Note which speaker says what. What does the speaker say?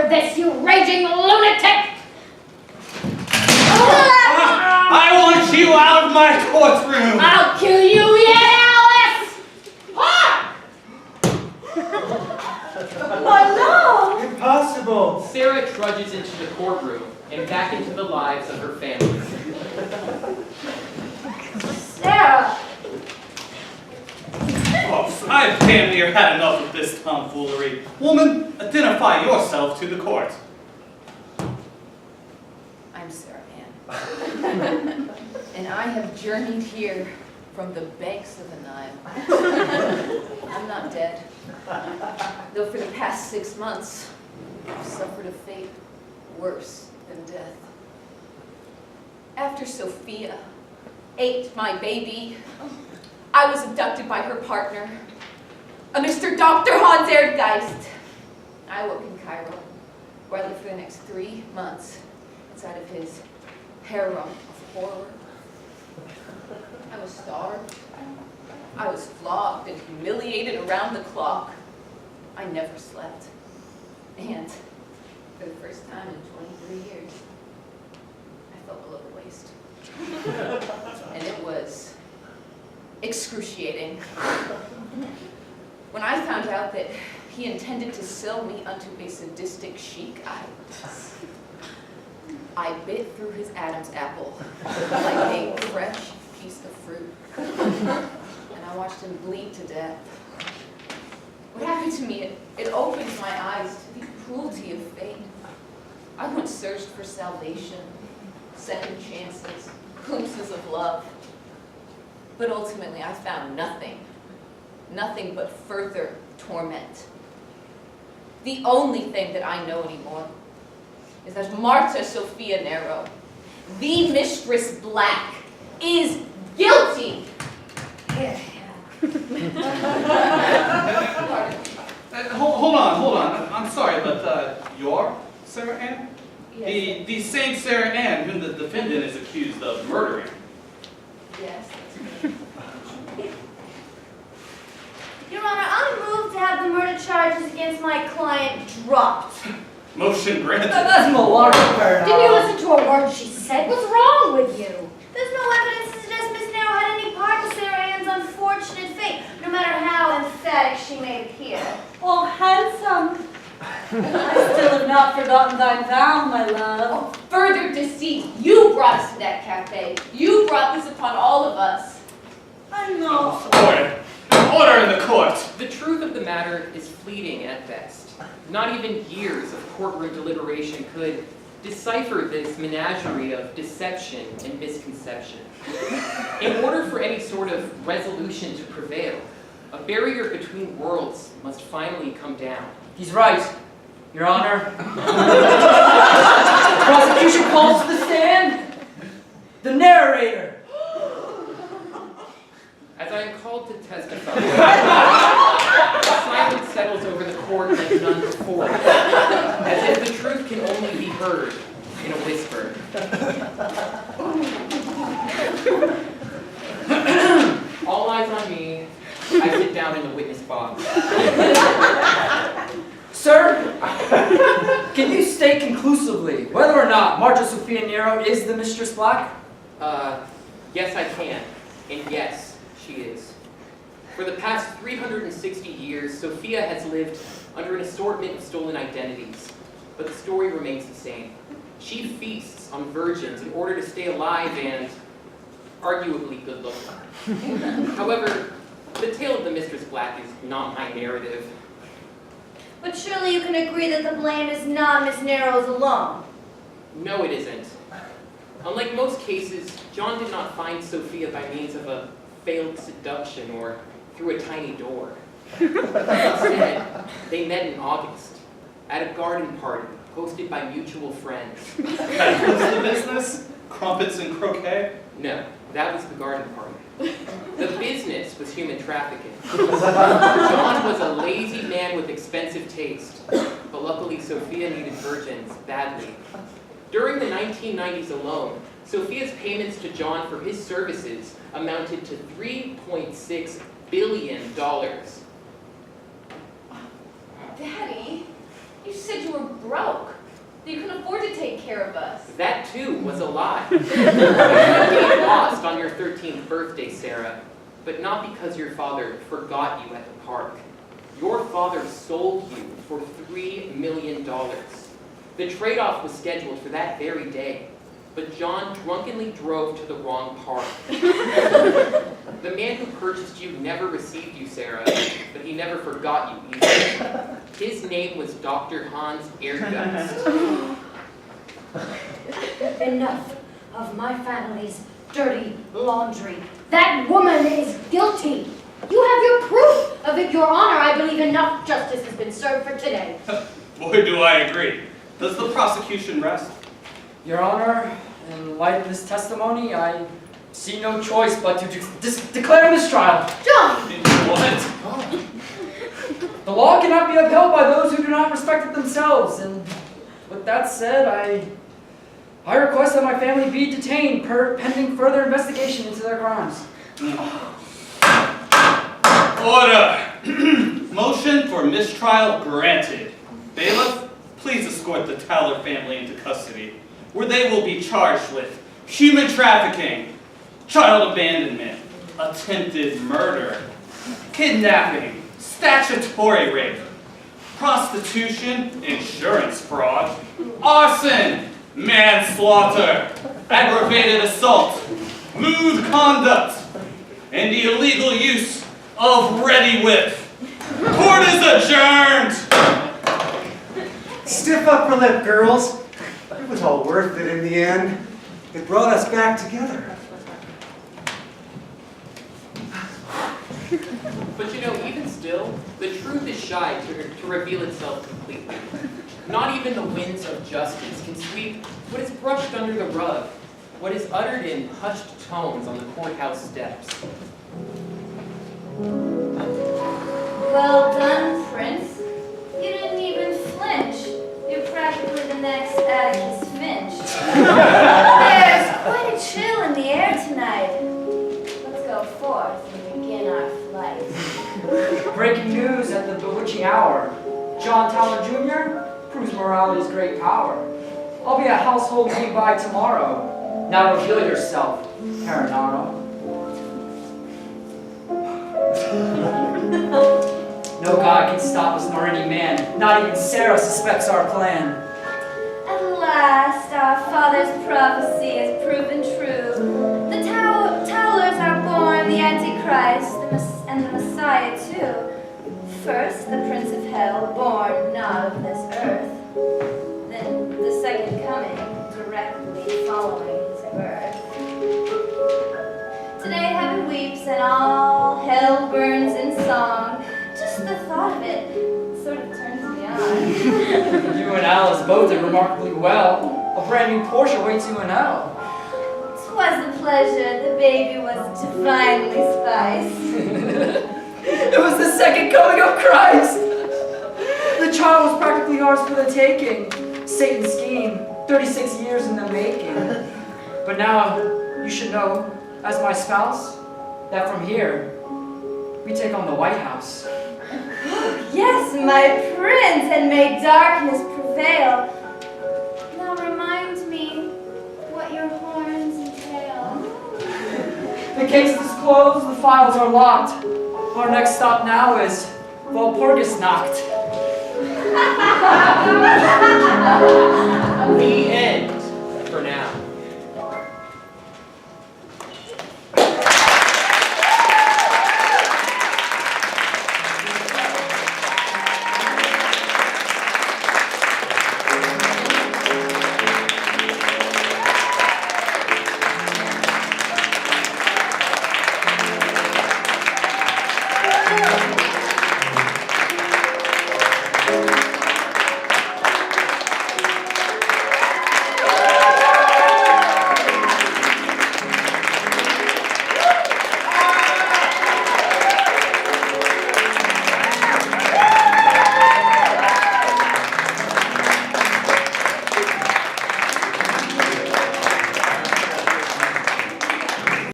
Speaker 1: after this, you raging lunatic!
Speaker 2: I want you out of my courtroom!
Speaker 1: I'll kill you yet, Alice! Ah!
Speaker 3: My love!
Speaker 4: Impossible!
Speaker 5: Sarah trudges into the courtroom and back into the lives of her family.
Speaker 1: Sarah!
Speaker 2: Oh, I've damn near had enough of this tomfoolery. Woman, identify yourself to the court.
Speaker 6: I'm Sarah Ann. And I have journeyed here from the banks of the Nile. I'm not dead. Though for the past 6 months, I've suffered a fate worse than death. After Sophia ate my baby, I was abducted by her partner, a Mr. Dr. Hans Erdgeist. I awoke in Cairo, where I lived for the next 3 months inside of his harem of horror. I was starved. I was flogged and humiliated around the clock. I never slept. And for the first time in 23 years, I felt below the waist. And it was excruciating. When I found out that he intended to sell me unto a sadistic sheik, I bit through his Adam's apple like a fresh piece of fruit. And I watched him bleed to death. What happened to me, it opened my eyes to the cruelty of fate. I once searched for salvation, second chances, glimpses of love. But ultimately, I found nothing. Nothing but further torment. The only thing that I know anymore is that Marta Sophia Nero, the Mistress Black, is guilty.
Speaker 2: Hold on. I'm sorry, but you're Sarah Ann?
Speaker 6: Yes.
Speaker 2: The same Sarah Ann whom the defendant is accused of murdering.
Speaker 6: Yes.
Speaker 3: Your Honor, I'm moved to have the murder charges against my client dropped.
Speaker 2: Motion granted.
Speaker 4: That's malarkey.
Speaker 1: Didn't you listen to a word she said? What's wrong with you?
Speaker 3: There's no evidence to suggest Miss Nero had any part in Sarah Ann's unfortunate fate, no matter how emphatic she may appear.
Speaker 7: Oh, handsome. I still have not forgotten thy vow, my love.
Speaker 6: Oh, further deceit. You brought us to that cafe. You brought this upon all of us.
Speaker 7: I know.
Speaker 2: Order. Order in the court.
Speaker 5: The truth of the matter is fleeting at best. Not even years of courtroom deliberation could decipher this menagerie of deception and misconception. In order for any sort of resolution to prevail, a barrier between worlds must finally come down.
Speaker 4: He's right, Your Honor. The prosecution calls to the stand the narrator.
Speaker 5: As I am called to testify, the silence settles over the court like none before, as if the truth can only be heard in a whisper. All eyes on me. I sit down in the witness box.
Speaker 4: Sir, can you state conclusively whether or not Marta Sophia Nero is the Mistress Black?
Speaker 5: Yes, I can. And yes, she is. For the past 360 years, Sophia has lived under an assortment of stolen identities. But the story remains the same. She feasts on virgins in order to stay alive and arguably good looking. However, the tale of the Mistress Black is not my narrative.
Speaker 3: But surely you can agree that the blame is not Miss Nero's alone.
Speaker 5: No, it isn't. Unlike most cases, John did not find Sophia by means of a failed seduction or through a tiny door. Instead, they met in August at a garden party hosted by mutual friends.
Speaker 2: That was the business? Crumpets and croquet?
Speaker 5: No, that was the garden party. The business was human trafficking. John was a lazy man with expensive taste, but luckily Sophia needed virgins badly. During the 1990s alone, Sophia's payments to John for his services amounted to $3.6 billion.
Speaker 6: Daddy, You said you were broke. That you couldn't afford to take care of us.
Speaker 5: That too was a lie. You got lost on your 13th birthday, Sarah, but not because your father forgot you at the park. Your father sold you for $3 million. The trade-off was scheduled for that very day, but John drunkenly drove to the wrong park. The man who purchased you never received you, Sarah, but he never forgot you either. His name was Dr. Hans Erdgast.
Speaker 3: Enough of my family's dirty laundry. That woman is guilty. You have your proof of it, Your Honor. I believe enough justice has been served for today.
Speaker 2: Boy, do I agree. Does the prosecution rest?
Speaker 4: Your Honor, in light of this testimony, I see no choice but to declare mistrial.
Speaker 3: John!
Speaker 2: What?
Speaker 4: The law cannot be upheld by those who do not respect it themselves. And with that said, I request that my family be detained pending further investigation into their crimes.
Speaker 2: Order! Motion for mistrial granted. Bailiff, please escort the Towler family into custody, where they will be charged with human trafficking, child abandonment, attempted murder, kidnapping, statutory rape, prostitution, insurance fraud, arson, manslaughter, aggravated assault, lewd conduct, and the illegal use of ready whip. Court is adjourned!
Speaker 8: Stiff upper lip, girls. It was all worth it in the end. It brought us back together.
Speaker 5: But you know, even still, the truth is shy to reveal itself completely. Not even the winds of justice can sweep what is brushed under the rug, what is uttered in hushed tones on the courthouse steps.
Speaker 3: Well done, Prince. You didn't even flinch. You're practically the next Atticus Finch. There's quite a chill in the air tonight. Let's go forth and begin our flight.
Speaker 4: Breaking news at the bewitching hour. John Towler Jr. proves morality's great power. I'll be a household name by tomorrow. Now reveal yourself, Paranaro. No God can stop us, nor any man. Not even Sarah suspects our plan.
Speaker 3: At last, our father's prophecy has proven true. The Towlers are born, the Antichrist, and the Messiah too. First, the Prince of Hell, born not of this earth. Then the second coming, directly following his birth. Today heaven weeps and all hell burns in song. Just the thought of it sort of turns me on.
Speaker 4: You and Alice both did remarkably well. A brand new Porsche waits you in hell.
Speaker 3: 'Twas a pleasure, the baby was divinely spiced.
Speaker 4: It was the second coming of Christ. The child was practically ours for the taking. Satan's scheme, 36 years in the making. But now you should know, as my spouse, that from here, we take on the White House.
Speaker 3: Yes, my prince, and may darkness prevail. Now remind me what your horns entail.
Speaker 4: The case is closed, the files are locked. Our next stop now is Walpurgis Nacht.